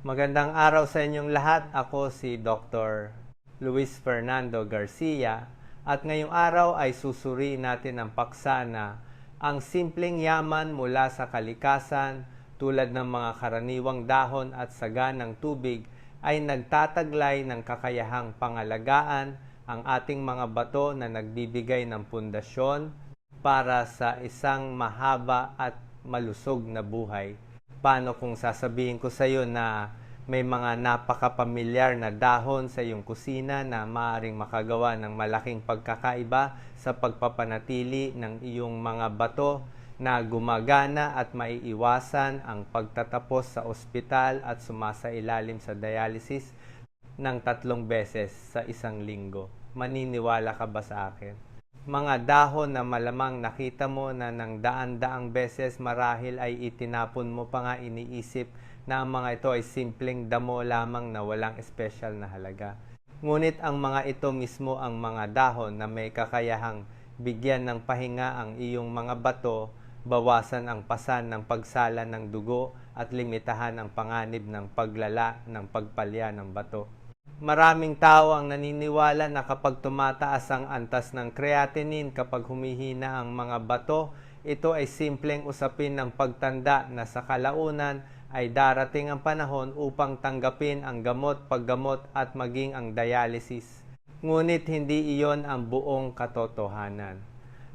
Magandang araw sa inyong lahat. Ako si Dr. Luis Fernando Garcia at ngayong araw ay susuriin natin ang paksa na ang simpleng yaman mula sa kalikasan tulad ng mga karaniwang dahon at saga ng tubig ay nagtataglay ng kakayahang pangalagaan ang ating mga bato na nagbibigay ng pundasyon para sa isang mahaba at malusog na buhay. Paano kung sasabihin ko sa iyo na may mga napakapamilyar na dahon sa iyong kusina na maaaring makagawa ng malaking pagkakaiba sa pagpapanatili ng iyong mga bato na gumagana at maiiwasan ang pagtatapos sa ospital at sumasailalim sa dialysis ng 3 beses sa isang linggo. Maniniwala ka ba sa akin? Mga dahon na malamang nakita mo na ng daan-daang beses marahil ay itinapon mo pa nga, iniisip na ang mga ito ay simpleng damo lamang na walang espesyal na halaga. Ngunit ang mga ito mismo ang mga dahon na may kakayahang bigyan ng pahinga ang iyong mga bato, bawasan ang pasan ng pagsala ng dugo at limitahan ang panganib ng paglala ng pagpalya ng bato. Maraming tao ang naniniwala na kapag tumataas ang antas ng creatinine, kapag humihina ang mga bato, ito ay simpleng usapin ng pagtanda na sa kalaunan ay darating ang panahon upang tanggapin ang gamot, paggamot at maging ang dialysis. Ngunit hindi iyon ang buong katotohanan.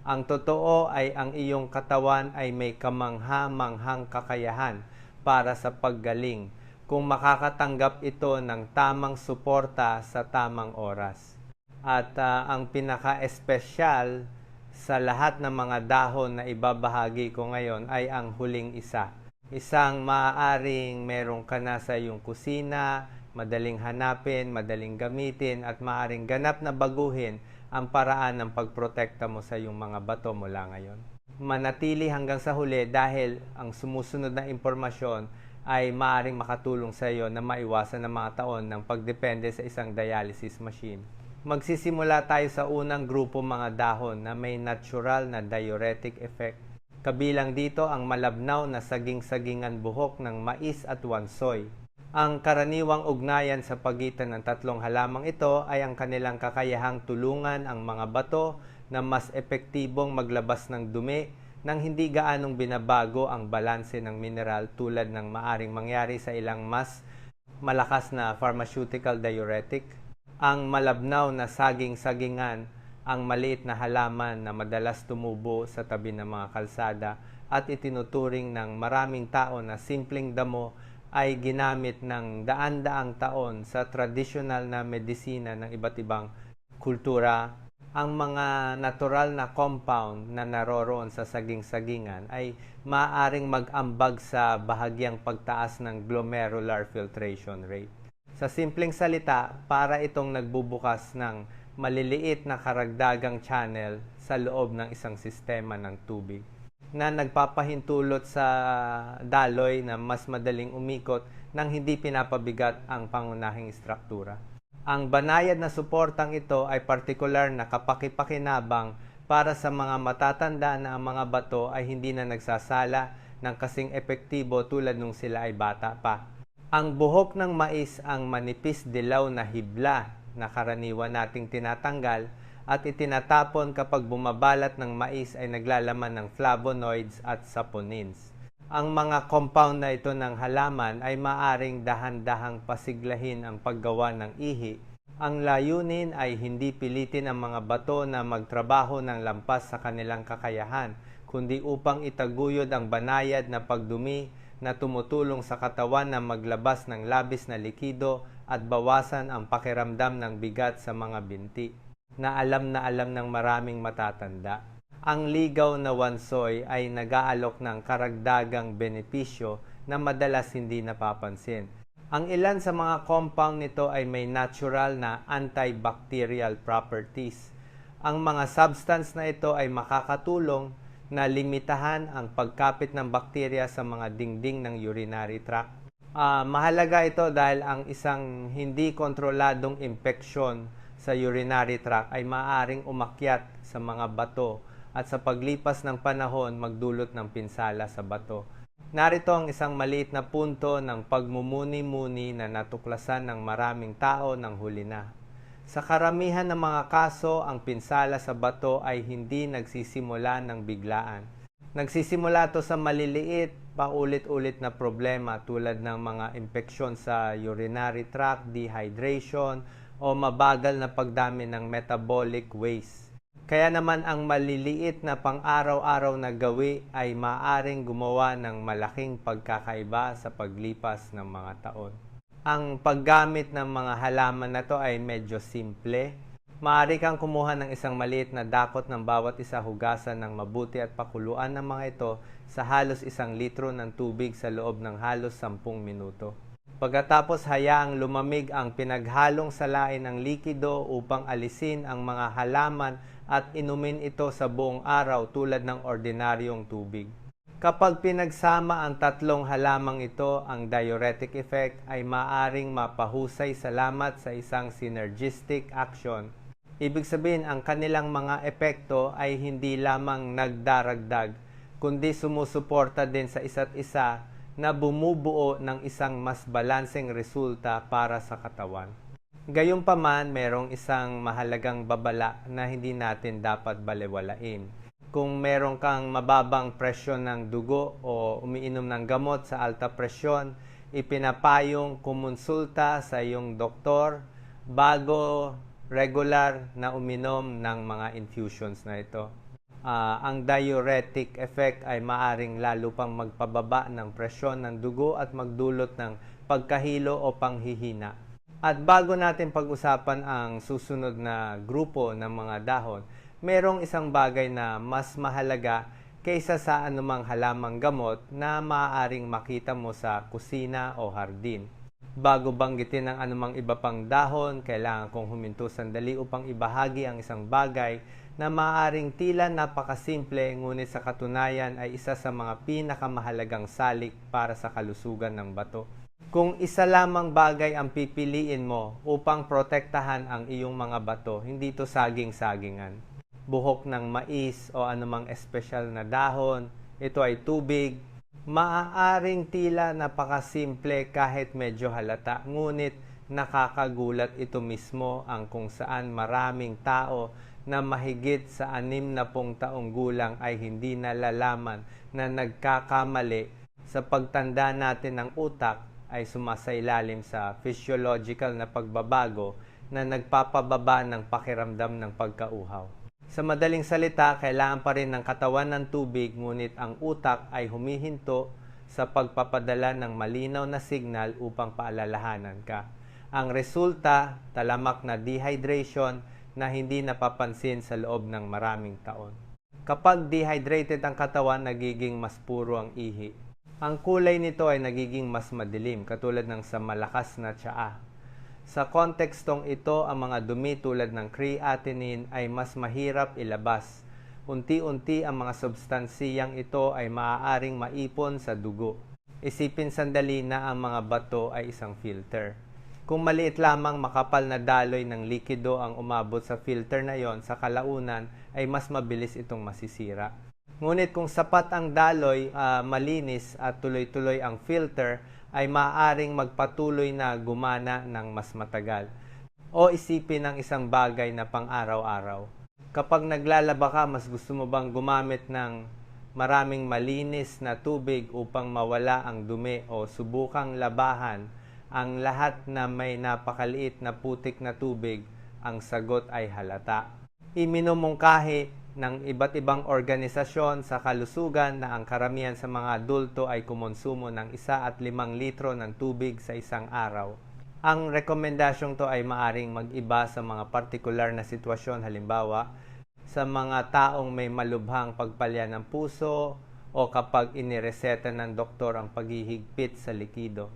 Ang totoo ay ang iyong katawan ay may kamangha-manghang kakayahan para sa paggaling kung makakatanggap ito ng tamang suporta sa tamang oras. At ang pinaka-espesyal sa lahat ng mga dahon na ibabahagi ko ngayon ay ang huling isa. Isang maaaring meron ka na sa iyong kusina, madaling hanapin, madaling gamitin, at maaaring ganap na baguhin ang paraan ng pagprotekta mo sa iyong mga bato mula ngayon. Manatili hanggang sa huli dahil ang sumusunod na impormasyon ay maaaring makatulong sa iyo na maiwasan ng mga taon ng pagdepende sa isang dialysis machine. Magsisimula tayo sa unang grupo mga dahon na may natural na diuretic effect. Kabilang dito ang malabnaw na saging-sagingan buhok ng mais at wansoy. Ang karaniwang ugnayan sa pagitan ng tatlong halamang ito ay ang kanilang kakayahang tulungan ang mga bato na mas epektibong maglabas ng dumi nang hindi gaanong binabago ang balanse ng mineral tulad ng maaring mangyari sa ilang mas malakas na pharmaceutical diuretic. Ang malabnaw na saging-sagingan ang maliit na halaman na madalas tumubo sa tabi ng mga kalsada at itinuturing ng maraming tao na simpleng damo ay ginamit ng daan-daang taon sa tradisyonal na medisina ng iba't ibang kultura. Ang mga natural na compound na naroroon sa saging-sagingan ay maaaring mag-ambag sa bahagyang pagtaas ng glomerular filtration rate. Sa simpleng salita, para itong nagbubukas ng maliliit na karagdagang channel sa loob ng isang sistema ng tubig na nagpapahintulot sa daloy na mas madaling umikot nang hindi pinapabigat ang pangunahing struktura. Ang banayad na suportang ito ay partikular na kapakipakinabang para sa mga matatanda na ang mga bato ay hindi na nagsasala ng kasing epektibo tulad nung sila ay bata pa. Ang buhok ng mais ang manipis dilaw na hibla na karaniwan nating tinatanggal at itinatapon kapag bumabalat ng mais ay naglalaman ng flavonoids at saponins. Ang mga compound na ito ng halaman ay maaring dahan-dahang pasiglahin ang paggawa ng ihi. Ang layunin ay hindi pilitin ang mga bato na magtrabaho ng lampas sa kanilang kakayahan, kundi upang itaguyod ang banayad na pagdumi na tumutulong sa katawan na maglabas ng labis na likido at bawasan ang pakiramdam ng bigat sa mga binti, na alam ng maraming matatanda. Ang ligaw na wansoy ay nag-aalok ng karagdagang benepisyo na madalas hindi napapansin. Ang ilan sa mga compound nito ay may natural na antibacterial properties. Ang mga substance na ito ay makakatulong na limitahan ang pagkapit ng bakterya sa mga dingding ng urinary tract. Mahalaga ito dahil ang isang hindi kontroladong impeksyon sa urinary tract ay maaaring umakyat sa mga bato at sa paglipas ng panahon magdulot ng pinsala sa bato. Narito ang isang maliit na punto ng pagmumuni-muni na natuklasan ng maraming tao nang huli na. Sa karamihan ng mga kaso, ang pinsala sa bato ay hindi nagsisimula ng biglaan. Nagsisimula ito sa maliliit, paulit-ulit na problema tulad ng mga impeksyon sa urinary tract, dehydration, o mabagal na pagdami ng metabolic waste. Kaya naman ang maliliit na pang-araw-araw na gawi ay maaring gumawa ng malaking pagkakaiba sa paglipas ng mga taon. Ang paggamit ng mga halaman na to ay medyo simple. Maaari kang kumuha ng isang maliit na dakot ng bawat isa, hugasan ng mabuti at pakuluan ng mga ito sa halos 1 litro ng tubig sa loob ng halos 10 minuto. Pagkatapos hayaang lumamig ang pinaghalong salain ng likido upang alisin ang mga halaman at inumin ito sa buong araw tulad ng ordinaryong tubig. Kapag pinagsama ang tatlong halamang ito, ang diuretic effect ay maaring mapahusay salamat sa isang synergistic action. Ibig sabihin, ang kanilang mga epekto ay hindi lamang nagdaragdag, kundi sumusuporta din sa isa't isa na bumubuo ng isang mas balanseng resulta para sa katawan. Gayunpaman, merong isang mahalagang babala na hindi natin dapat balewalain. Kung meron kang mababang presyon ng dugo o umiinom ng gamot sa alta presyon, ipinapayong kumonsulta sa iyong doktor bago regular na uminom ng mga infusions na ito. Ang diuretic effect ay maaring lalo pang magpababa ng presyon ng dugo at magdulot ng pagkahilo o panghihina. At bago natin pag-usapan ang susunod na grupo ng mga dahon, merong isang bagay na mas mahalaga kaysa sa anumang halamang gamot na maaaring makita mo sa kusina o hardin. Bago banggitin ang anumang iba pang dahon, kailangan kong huminto sandali upang ibahagi ang isang bagay na maaaring tila napakasimple ngunit sa katunayan ay isa sa mga pinakamahalagang salik para sa kalusugan ng bato. Kung isa lamang bagay ang pipiliin mo upang protektahan ang iyong mga bato, hindi ito saging-sagingan. Buhok ng mais o anumang espesyal na dahon, ito ay tubig. Maaaring tila napakasimple kahit medyo halata, ngunit nakakagulat ito mismo ang kung saan maraming tao na mahigit sa 60 taong gulang ay hindi nalalaman na nagkakamali sa pagtanda natin ng utak ay sumasailalim sa physiological na pagbabago na nagpapababa ng pakiramdam ng pagkauhaw. Sa madaling salita, kailangan pa rin ng katawan ng tubig, ngunit ang utak ay humihinto sa pagpapadala ng malinaw na signal upang paalalahanan ka. Ang resulta, talamak na dehydration na hindi napapansin sa loob ng maraming taon. Kapag dehydrated ang katawan, nagiging mas puro ang ihi. Ang kulay nito ay nagiging mas madilim, katulad ng sa malakas na tsaa. Sa kontekstong ito, ang mga dumi tulad ng creatinine ay mas mahirap ilabas. Unti-unti ang mga substansiyang ito ay maaaring maipon sa dugo. Isipin sandali na ang mga bato ay isang filter. Kung maliit lamang makapal na daloy ng likido ang umabot sa filter na yon, sa kalaunan ay mas mabilis itong masisira. Ngunit kung sapat ang daloy, malinis at tuloy-tuloy ang filter, ay maaaring magpatuloy na gumana ng mas matagal. O isipin ng isang bagay na pang-araw-araw. Kapag naglalaba ka, mas gusto mo bang gumamit ng maraming malinis na tubig upang mawala ang dumi o subukang labahan ang lahat na may napakaliit na putik na tubig? Ang sagot ay halata. Iminumungkahi ng iba't ibang organisasyon sa kalusugan na ang karamihan sa mga adulto ay kumonsumo ng 1 at 5 litro ng tubig sa isang araw. Ang rekomendasyong to ay maaring mag-iba sa mga partikular na sitwasyon, halimbawa sa mga taong may malubhang pagpalya ng puso o kapag inireseta ng doktor ang paghihigpit sa likido.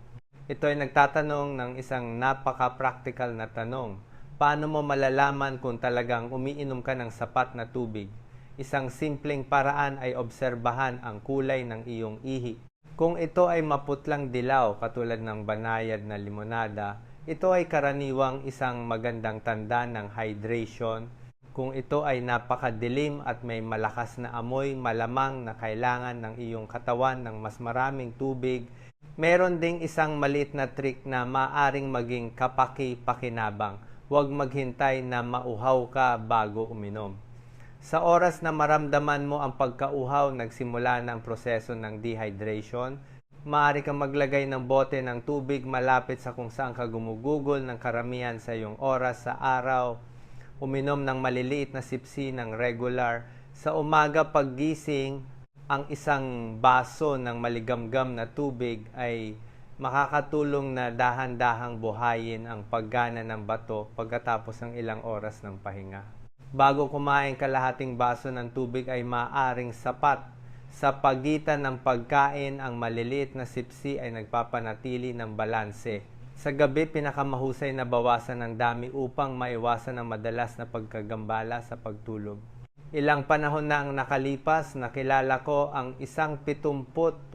Ito ay nagtatanong ng isang napaka-practical na tanong. Paano mo malalaman kung talagang umiinom ka ng sapat na tubig? Isang simpleng paraan ay obserbahan ang kulay ng iyong ihi. Kung ito ay maputlang dilaw katulad ng banayad na limonada, ito ay karaniwang isang magandang tanda ng hydration. Kung ito ay napakadilim at may malakas na amoy, malamang na kailangan ng iyong katawan ng mas maraming tubig. Meron ding isang maliit na trick na maaring maging kapaki-pakinabang. Huwag maghintay na mauhaw ka bago uminom. Sa oras na maramdaman mo ang pagkauhaw, nagsimula na ang proseso ng dehydration. Maaari kang maglagay ng bote ng tubig malapit sa kung saan ka gumugugol ng karamihan sa iyong oras sa araw. Uminom ng maliliit na sipsi ng regular. Sa umaga paggising, ang isang baso ng maligamgam na tubig ay makakatulong na dahan-dahang buhayin ang paggana ng bato pagkatapos ng ilang oras ng pahinga. Bago kumain, kalahating baso ng tubig ay maaaring sapat. Sa pagitan ng pagkain, ang maliliit na sipsi ay nagpapanatili ng balanse. Sa gabi, pinakamahusay na bawasan ng dami upang maiwasan ang madalas na pagkagambala sa pagtulog. Ilang panahon na ang nakalipas, nakilala ko ang isang 78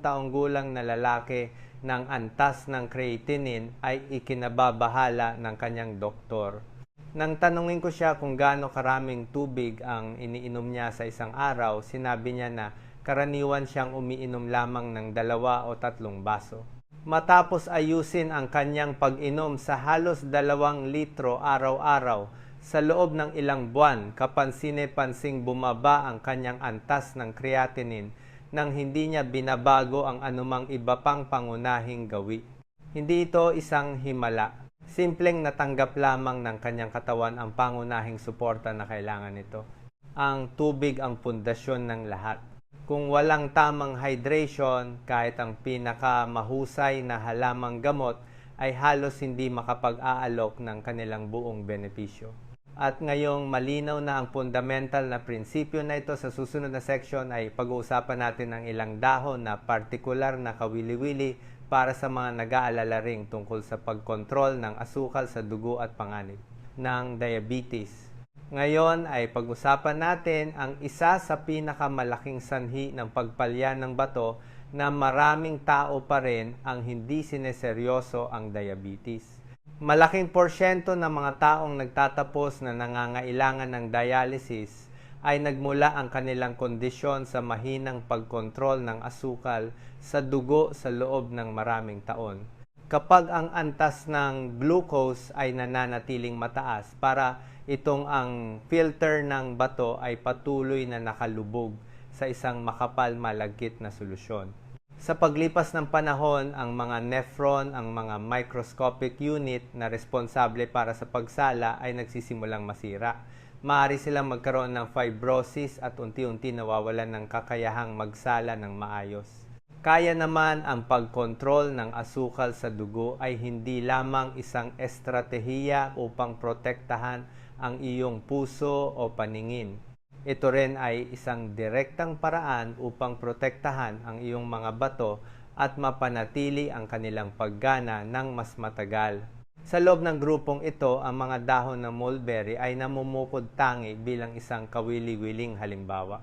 taong gulang na lalaki ng antas ng creatinine ay ikinababahala ng kanyang doktor. Nang tanungin ko siya kung gaano karaming tubig ang iniinom niya sa isang araw, sinabi niya na karaniwan siyang umiinom lamang ng 2 o 3 baso. Matapos ayusin ang kanyang pag-inom sa halos 2 litro araw-araw, sa loob ng ilang buwan, kapansin-pansing bumaba ang kanyang antas ng creatinine nang hindi niya binabago ang anumang iba pang pangunahing gawi. Hindi ito isang himala. Simpleng natanggap lamang ng kanyang katawan ang pangunahing suporta na kailangan nito. Ang tubig ang pundasyon ng lahat. Kung walang tamang hydration, kahit ang pinakamahusay na halamang gamot ay halos hindi makapag-aalok ng kanilang buong benepisyo. At ngayong malinaw na ang fundamental na prinsipyo na ito, sa susunod na section ay pag-uusapan natin ang ilang dahon na partikular na kawili-wili para sa mga nag-aalala ring tungkol sa pagkontrol ng asukal sa dugo at panganib ng diabetes. Ngayon ay pag-usapan natin ang isa sa pinakamalaking sanhi ng pagpalya ng bato na maraming tao pa rin ang hindi sineseryoso ang diabetes. Malaking porsyento ng mga taong nagtatapos na nangangailangan ng dialysis ay nagmula ang kanilang kondisyon sa mahinang pagkontrol ng asukal sa dugo sa loob ng maraming taon. Kapag ang antas ng glucose ay nananatiling mataas, para itong ang filter ng bato ay patuloy na nakalubog sa isang makapal malagkit na solusyon. Sa paglipas ng panahon, ang mga nephron, ang mga microscopic unit na responsable para sa pagsala ay nagsisimulang masira. Maaari silang magkaroon ng fibrosis at unti-unti nawawalan ng kakayahang magsala ng maayos. Kaya naman ang pagkontrol ng asukal sa dugo ay hindi lamang isang estratehiya upang protektahan ang iyong puso o paningin. Ito rin ay isang direktang paraan upang protektahan ang iyong mga bato at mapanatili ang kanilang paggana ng mas matagal. Sa loob ng grupong ito, ang mga dahon ng mulberry ay namumukod tangi bilang isang kawili-wiling halimbawa.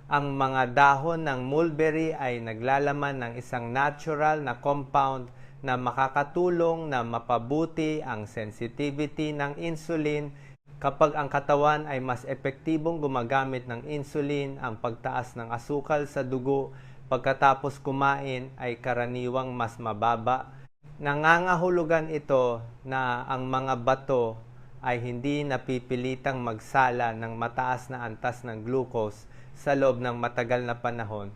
Ang mga dahon ng mulberry ay naglalaman ng isang natural na compound na makakatulong na mapabuti ang sensitivity ng insulin. Kapag ang katawan ay mas epektibong gumagamit ng insulin, ang pagtaas ng asukal sa dugo pagkatapos kumain ay karaniwang mas mababa. Nangangahulugan ito na ang mga bato ay hindi napipilitang magsala ng mataas na antas ng glucose sa loob ng matagal na panahon.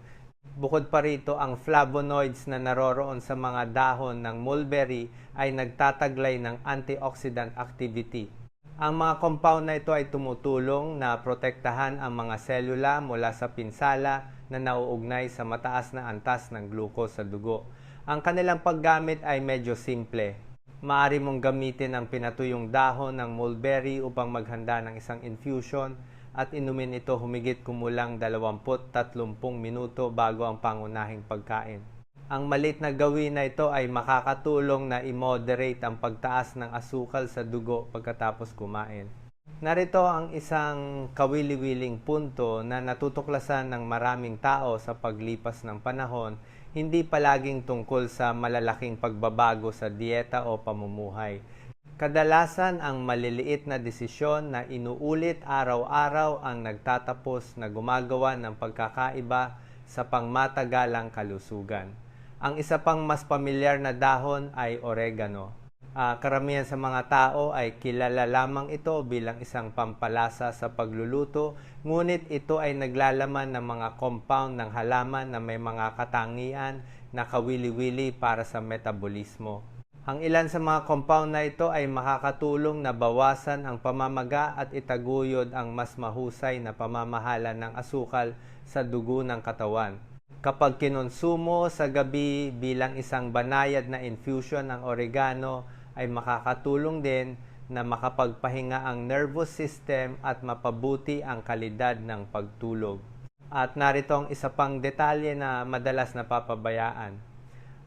Bukod pa rito, ang flavonoids na naroroon sa mga dahon ng mulberry ay nagtataglay ng antioxidant activity. Ang mga compound na ito ay tumutulong na protektahan ang mga selula mula sa pinsala na nauugnay sa mataas na antas ng glucose sa dugo. Ang kanilang paggamit ay medyo simple. Maaari mong gamitin ang pinatuyong dahon ng mulberry upang maghanda ng isang infusion at inumin ito humigit kumulang 20-30 minuto bago ang pangunahing pagkain. Ang maliit na gawin na ito ay makakatulong na i-moderate ang pagtaas ng asukal sa dugo pagkatapos kumain. Narito ang isang kawili-wiling punto na natutuklasan ng maraming tao sa paglipas ng panahon, hindi palaging tungkol sa malalaking pagbabago sa dieta o pamumuhay. Kadalasan ang maliliit na desisyon na inuulit araw-araw ang nagtatapos na gumagawa ng pagkakaiba sa pangmatagalang kalusugan. Ang isa pang mas pamilyar na dahon ay oregano. Karamihan sa mga tao ay kilala lamang ito bilang isang pampalasa sa pagluluto, ngunit ito ay naglalaman ng mga compound ng halaman na may mga katangian na kawili-wili para sa metabolismo. Ang ilan sa mga compound na ito ay makakatulong na bawasan ang pamamaga at itaguyod ang mas mahusay na pamamahala ng asukal sa dugo ng katawan. Kapag kinonsumo sa gabi bilang isang banayad na infusion ng oregano, ay makakatulong din na makapagpahinga ang nervous system at mapabuti ang kalidad ng pagtulog. At narito ang isa pang detalye na madalas napapabayaan.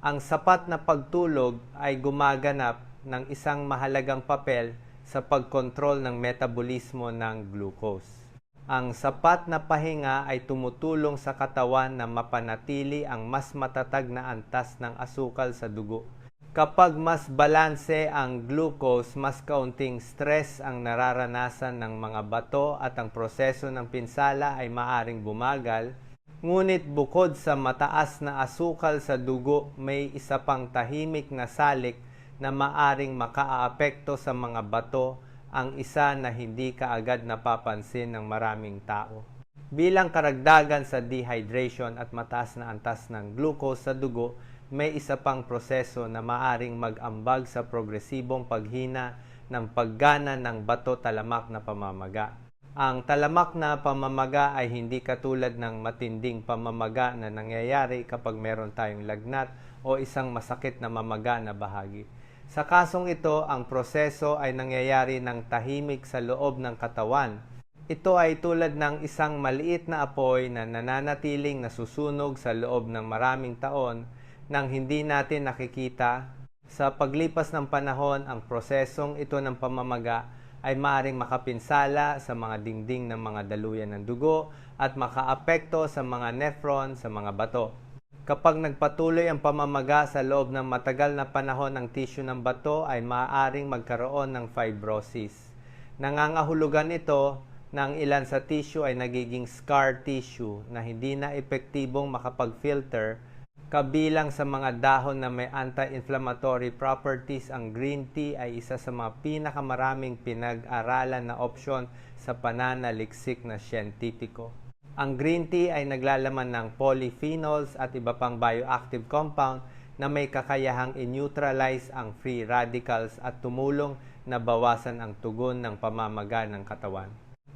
Ang sapat na pagtulog ay gumaganap ng isang mahalagang papel sa pagkontrol ng metabolismo ng glucose. Ang sapat na pahinga ay tumutulong sa katawan na mapanatili ang mas matatag na antas ng asukal sa dugo. Kapag mas balanse ang glucose, mas kaunting stress ang nararanasan ng mga bato at ang proseso ng pinsala ay maaring bumagal. Ngunit bukod sa mataas na asukal sa dugo, may isa pang tahimik na salik na maaring makaaapekto sa mga bato, ang isa na hindi kaagad napapansin ng maraming tao. Bilang karagdagan sa dehydration at mataas na antas ng glucose sa dugo, may isa pang proseso na maaring mag-ambag sa progresibong paghina ng paggana ng bato talamak na pamamaga. Ang talamak na pamamaga ay hindi katulad ng matinding pamamaga na nangyayari kapag meron tayong lagnat o isang masakit na mamaga na bahagi. Sa kasong ito, ang proseso ay nangyayari ng tahimik sa loob ng katawan. Ito ay tulad ng isang maliit na apoy na nananatiling nasusunog sa loob ng maraming taon nang hindi natin nakikita. Sa paglipas ng panahon, ang prosesong ito ng pamamaga ay maaaring makapinsala sa mga dingding ng mga daluyan ng dugo at makaapekto sa mga nephron sa mga bato. Kapag nagpatuloy ang pamamaga sa loob ng matagal na panahon, ang tissue ng bato ay maaaring magkaroon ng fibrosis. Nangangahulugan ito na ang ilan sa tissue ay nagiging scar tissue na hindi na epektibong makapag-filter. Kabilang sa mga dahon na may anti-inflammatory properties, ang green tea ay isa sa mga pinakamaraming pinag-aralan na opsyon sa pananaliksik na siyentipiko. Ang green tea ay naglalaman ng polyphenols at iba pang bioactive compound na may kakayahang i-neutralize ang free radicals at tumulong na bawasan ang tugon ng pamamaga ng katawan.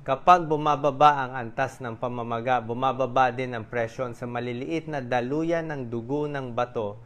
Kapag bumababa ang antas ng pamamaga, bumababa din ang presyon sa maliliit na daluyan ng dugo ng bato.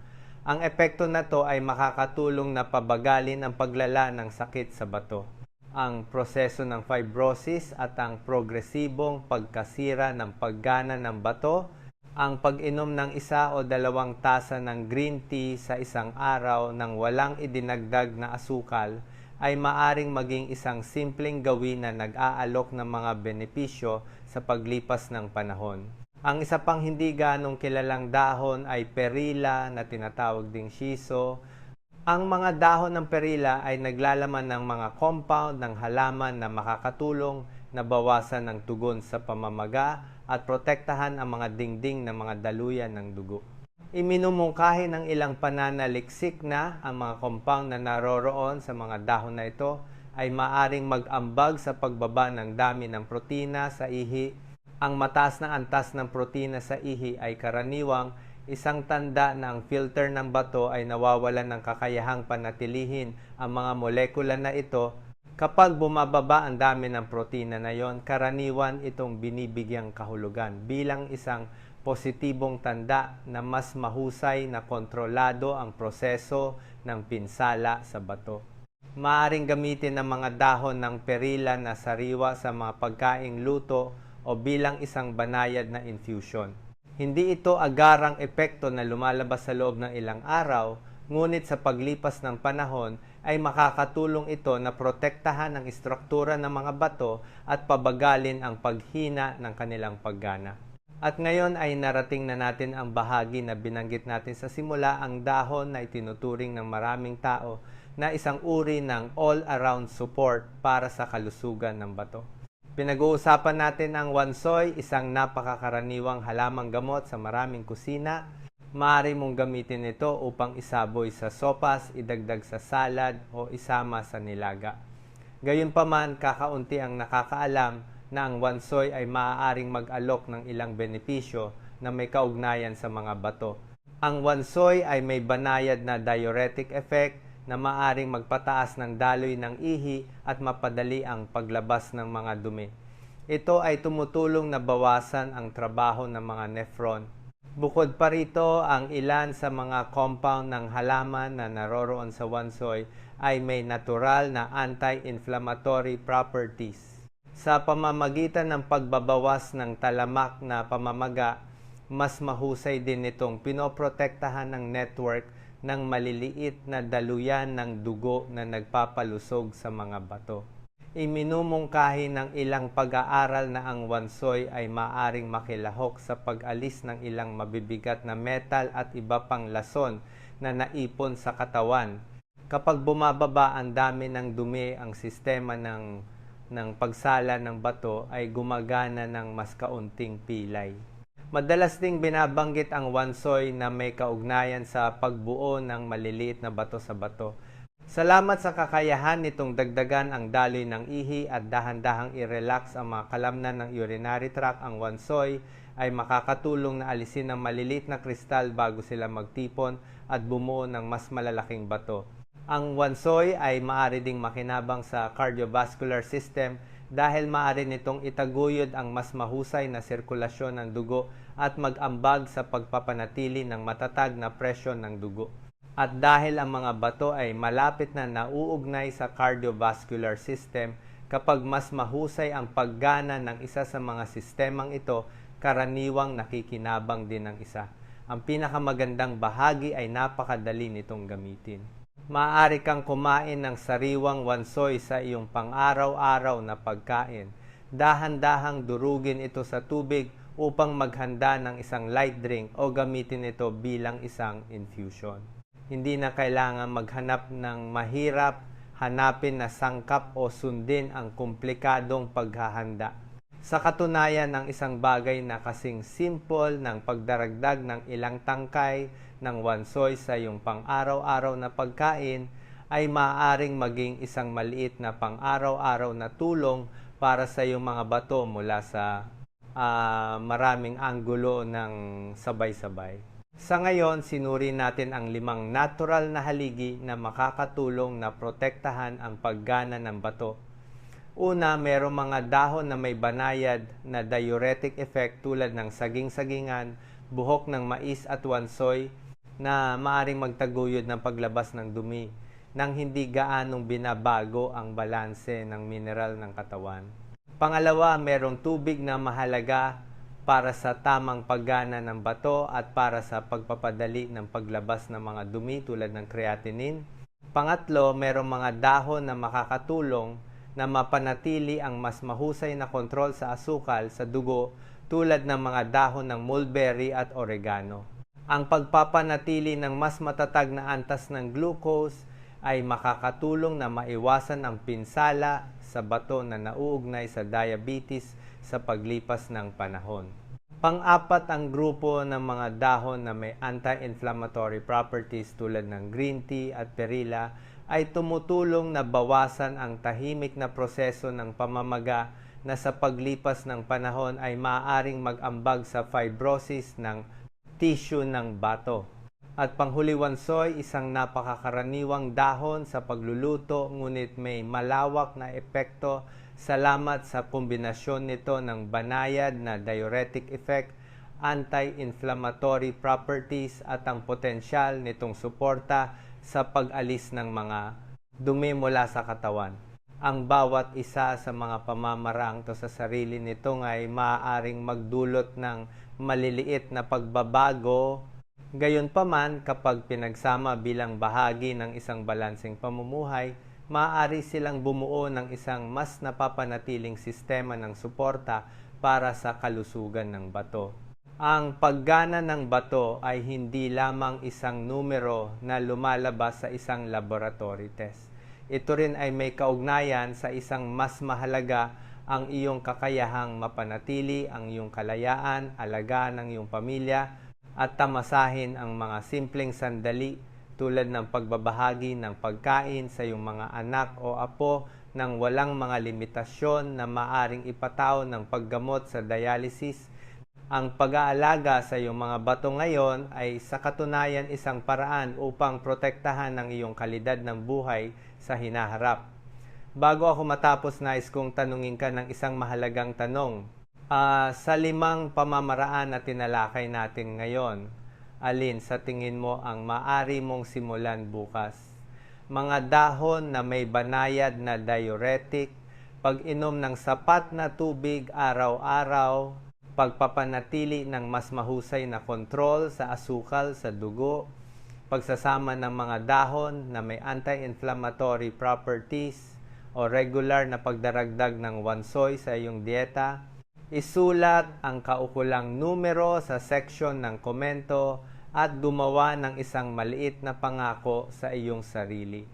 Ang epekto na to ay makakatulong na pabagalin ang paglala ng sakit sa bato, ang proseso ng fibrosis at ang progresibong pagkasira ng paggana ng bato. Ang pag-inom ng 1 o 2 tasa ng green tea sa isang araw nang walang idinagdag na asukal ay maaring maging isang simpleng gawin na nag-aalok ng mga benepisyo sa paglipas ng panahon. Ang isa pang hindi ganong kilalang dahon ay perila na tinatawag ding shiso. Ang mga dahon ng perila ay naglalaman ng mga compound ng halaman na makakatulong na bawasan ang tugon sa pamamaga at protektahan ang mga dingding ng mga daluyan ng dugo. Iminumungkahi ng ilang pananaliksik na ang mga compound na naroroon sa mga dahon na ito ay maaring mag-ambag sa pagbaba ng dami ng protina sa ihi. Ang mataas na antas ng protina sa ihi ay karaniwang isang tanda na ang filter ng bato ay nawawalan ng kakayahang panatilihin ang mga molekula na ito. Kapag bumababa ang dami ng protina na yon, karaniwan itong binibigyang kahulugan bilang isang positibong tanda na mas mahusay na kontrolado ang proseso ng pinsala sa bato. Maaring gamitin ang mga dahon ng perila na sariwa sa mga pagkaing luto o bilang isang banayad na infusion. Hindi ito agarang epekto na lumalabas sa loob ng ilang araw, ngunit sa paglipas ng panahon ay makakatulong ito na protektahan ang istruktura ng mga bato at pabagalin ang paghina ng kanilang paggana. At ngayon ay narating na natin ang bahagi na binanggit natin sa simula, ang dahon na itinuturing ng maraming tao na isang uri ng all-around support para sa kalusugan ng bato. Pinag-uusapan natin ang wansoy, isang napakakaraniwang halamang gamot sa maraming kusina. Maaari mong gamitin ito upang isaboy sa sopas, idagdag sa salad o isama sa nilaga. Gayunpaman, kakaunti ang nakakaalam na ang wansoy ay maaaring mag-alok ng ilang benepisyo na may kaugnayan sa mga bato. Ang wansoy ay may banayad na diuretic effect na maaaring magpataas ng daloy ng ihi at mapadali ang paglabas ng mga dumi. Ito ay tumutulong na bawasan ang trabaho ng mga nephron. Bukod pa rito, ang ilan sa mga compound ng halaman na naroroon sa wansoy ay may natural na anti-inflammatory properties. Sa pamamagitan ng pagbabawas ng talamak na pamamaga, mas mahusay din itong pinoprotektahan ng network ng maliliit na daluyan ng dugo na nagpapalusog sa mga bato. Iminumungkahi ng ilang pag-aaral na ang wansoy ay maaring makilahok sa pag-alis ng ilang mabibigat na metal at iba pang lason na naipon sa katawan. Kapag bumababa ang dami ng dumi, ang sistema ng pagsala ng bato ay gumagana ng mas kaunting pilay. Madalas ding binabanggit ang wansoy na may kaugnayan sa pagbuo ng maliliit na bato sa bato. Salamat sa kakayahan nitong dagdagan ang daloy ng ihi at dahan-dahang i-relax ang mga kalamnan ng urinary tract, ang wansoy ay makakatulong na alisin ang maliliit na kristal bago sila magtipon at bumuo ng mas malalaking bato. Ang wansoy ay maaari ding makinabang sa cardiovascular system dahil maaari nitong itaguyod ang mas mahusay na sirkulasyon ng dugo at mag-ambag sa pagpapanatili ng matatag na presyon ng dugo. At dahil ang mga bato ay malapit na nauugnay sa cardiovascular system, kapag mas mahusay ang paggana ng isa sa mga sistemang ito, karaniwang nakikinabang din ang isa. Ang pinakamagandang bahagi ay napakadali nitong gamitin. Maaari kang kumain ng sariwang wansoy sa iyong pang-araw-araw na pagkain. Dahan-dahang durugin ito sa tubig upang maghanda ng isang light drink o gamitin ito bilang isang infusion. Hindi na kailangan maghanap ng mahirap hanapin na sangkap o sundin ang komplikadong paghahanda. Sa katunayan, ang isang bagay na kasing simple ng pagdaragdag ng ilang tangkay ng wansoy sa iyong pang-araw-araw na pagkain ay maaaring maging isang maliit na pang-araw-araw na tulong para sa iyong mga bato mula sa maraming anggulo ng sabay-sabay. Sa ngayon, sinuri natin ang 5 natural na haligi na makakatulong na protektahan ang paggana ng bato. Una, mayroong mga dahon na may banayad na diuretic effect tulad ng saging-sagingan, buhok ng mais at wansoy na maaring magtaguyod ng paglabas ng dumi nang hindi gaanong binabago ang balanse ng mineral ng katawan. Pangalawa, mayroong tubig na mahalaga para sa tamang paggana ng bato at para sa pagpapadali ng paglabas ng mga dumi tulad ng creatinine. Pangatlo, mayroong mga dahon na makakatulong na mapanatili ang mas mahusay na kontrol sa asukal sa dugo tulad ng mga dahon ng mulberry at oregano. Ang pagpapanatili ng mas matatag na antas ng glucose ay makakatulong na maiwasan ang pinsala sa bato na nauugnay sa diabetes sa paglipas ng panahon. Pang-apat, ang grupo ng mga dahon na may anti-inflammatory properties tulad ng green tea at perila ay tumutulong na bawasan ang tahimik na proseso ng pamamaga na sa paglipas ng panahon ay maaaring mag-ambag sa fibrosis ng tissue ng bato. At panghuli, wansoy, isang napakakaraniwang dahon sa pagluluto ngunit may malawak na epekto salamat sa kombinasyon nito ng banayad na diuretic effect, anti-inflammatory properties at ang potensyal nitong suporta sa pag-alis ng mga dumi mula sa katawan. Ang bawat isa sa mga pamamaraang to sa sarili nito ay maaaring magdulot ng maliliit na pagbabago. Gayunpaman, kapag pinagsama bilang bahagi ng isang balanseng pamumuhay, maaari silang bumuo ng isang mas napapanatiling sistema ng suporta para sa kalusugan ng bato. Ang paggana ng bato ay hindi lamang isang numero na lumalabas sa isang laboratory test. Ito rin ay may kaugnayan sa isang mas mahalaga, ang iyong kakayahang mapanatili ang iyong kalayaan, alagaan ang iyong pamilya, at tamasahin ang mga simpleng sandali tulad ng pagbabahagi ng pagkain sa iyong mga anak o apo nang walang mga limitasyon na maaring ipataw ng paggamot sa dialysis. Ang pag-aalaga sa iyong mga bato ngayon ay sa katunayan isang paraan upang protektahan ang iyong kalidad ng buhay sa hinaharap. Bago ako matapos, nais kong tanungin ka ng isang mahalagang tanong. Sa 5 pamamaraan na tinalakay natin ngayon, alin sa tingin mo ang maaari mong simulan bukas? Mga dahon na may banayad na diuretic, pag-inom ng sapat na tubig araw-araw, pagpapanatili ng mas mahusay na kontrol sa asukal sa dugo, pagsasama ng mga dahon na may anti-inflammatory properties, o regular na pagdaragdag ng wansoy sa iyong dieta. Isulat ang kaukulang numero sa section ng komento at gumawa ng isang maliit na pangako sa iyong sarili.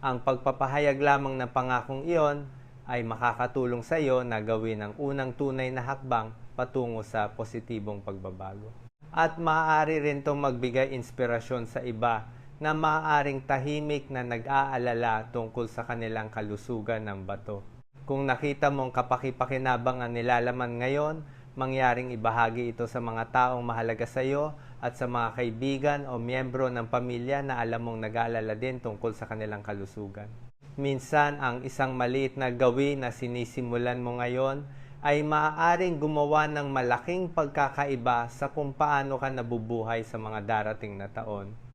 Ang pagpapahayag lamang ng pangakong iyon ay makakatulong sa iyo na gawin ang unang tunay na hakbang patungo sa positibong pagbabago. At maaari rin itong magbigay inspirasyon sa iba na maaaring tahimik na nag-aalala tungkol sa kanilang kalusugan ng bato. Kung nakita mong kapaki-pakinabang ang nilalaman ngayon, mangyaring ibahagi ito sa mga taong mahalaga sa iyo at sa mga kaibigan o miyembro ng pamilya na alam mong nag-aalala din tungkol sa kanilang kalusugan. Minsan, ang isang maliit na gawin na sinisimulan mo ngayon ay maaaring gumawa ng malaking pagkakaiba sa kung paano ka nabubuhay sa mga darating na taon.